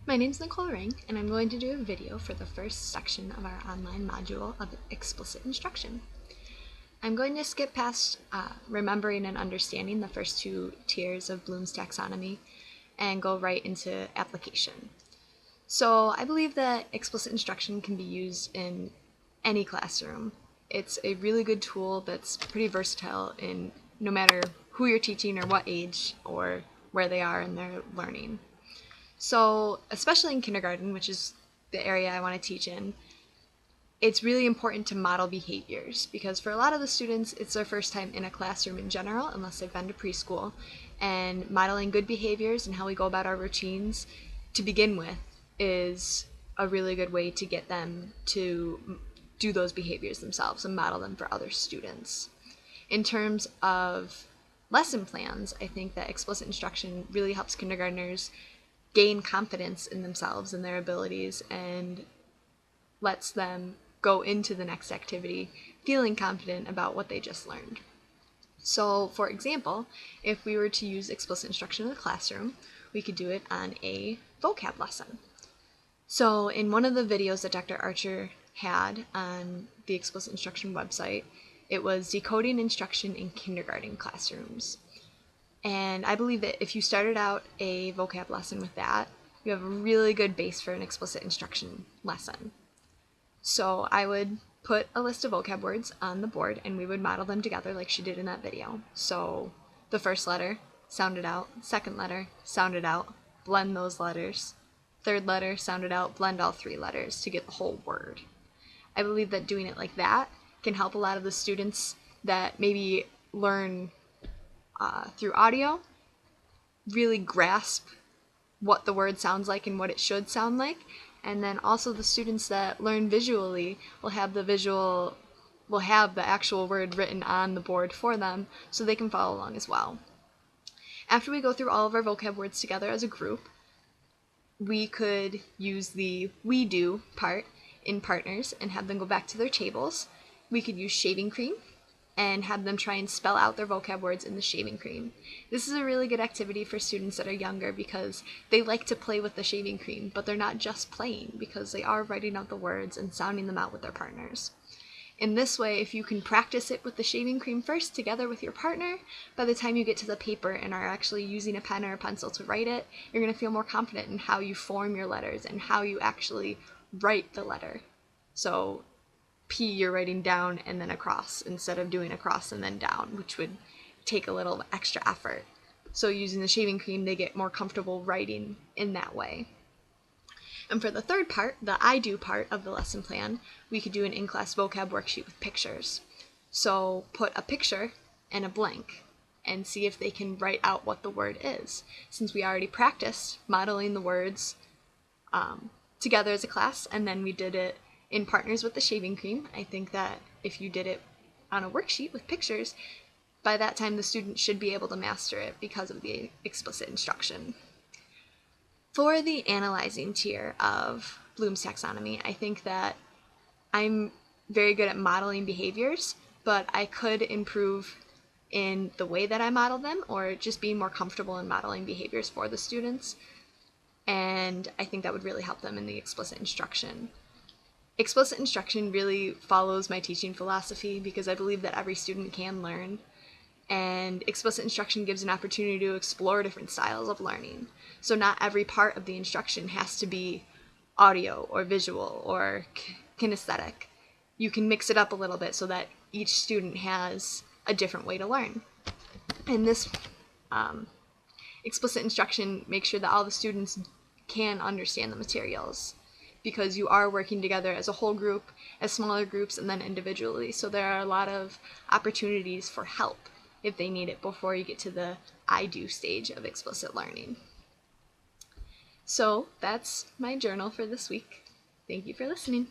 My name's Nicole Ring, and I'm going to do a video for the first section of our online module of explicit instruction. I'm going to skip past remembering and understanding the first two tiers of Bloom's taxonomy and go right into application. So I believe that explicit instruction can be used in any classroom. It's a really good tool that's pretty versatile in no matter who you're teaching or what age or where they are in their learning. So especially in kindergarten, which is the area I want to teach in, it's really important to model behaviors because for a lot of the students, it's their first time in a classroom in general, unless they've been to preschool, and modeling good behaviors and how we go about our routines to begin with is a really good way to get them to do those behaviors themselves and model them for other students. In terms of lesson plans, I think that explicit instruction really helps kindergartners gain confidence in themselves and their abilities and lets them go into the next activity feeling confident about what they just learned. So, for example, if we were to use explicit instruction in the classroom, we could do it on a vocab lesson. So, in one of the videos that Dr. Archer had on the explicit instruction website, it was decoding instruction in kindergarten classrooms. And I believe that if you started out a vocab lesson with that, you have a really good base for an explicit instruction lesson. So I would put a list of vocab words on the board and we would model them together like she did in that video. So the first letter, sound it out. Second letter, sound it out. Blend those letters. Third letter, sound it out. Blend all three letters to get the whole word. I believe that doing it like that can help a lot of the students that maybe learn through audio really grasp what the word sounds like and what it should sound like. And then also the students that learn visually will have the actual word written on the board for them so they can follow along as well. After we go through all of our vocab words together as a group, we could use the we do part in partners and have them go back to their tables. We could use shaving cream and have them try and spell out their vocab words in the shaving cream. This is a really good activity for students that are younger because they like to play with the shaving cream, but they're not just playing because they are writing out the words and sounding them out with their partners. In this way, if you can practice it with the shaving cream first together with your partner, by the time you get to the paper and are actually using a pen or a pencil to write it, you're going to feel more confident in how you form your letters and how you actually write the letter. So P you're writing down and then across instead of doing across and then down, which would take a little extra effort. So using the shaving cream, they get more comfortable writing in that way. And for the third part, the I do part of the lesson plan, we could do an in-class vocab worksheet with pictures. So put a picture and a blank and see if they can write out what the word is. Since we already practiced modeling the words together as a class, and then we did it in partners with the shaving cream, I think that if you did it on a worksheet with pictures, by that time the student should be able to master it because of the explicit instruction. For the analyzing tier of Bloom's taxonomy, I think that I'm very good at modeling behaviors, but I could improve in the way that I model them or just being more comfortable in modeling behaviors for the students. And I think that would really help them in the explicit instruction. Explicit instruction really follows my teaching philosophy because I believe that every student can learn, and explicit instruction gives an opportunity to explore different styles of learning. So not every part of the instruction has to be audio or visual or kinesthetic. You can mix it up a little bit so that each student has a different way to learn. And this explicit instruction makes sure that all the students can understand the materials, because you are working together as a whole group, as smaller groups, and then individually. So there are a lot of opportunities for help if they need it before you get to the I do stage of explicit learning. So that's my journal for this week. Thank you for listening.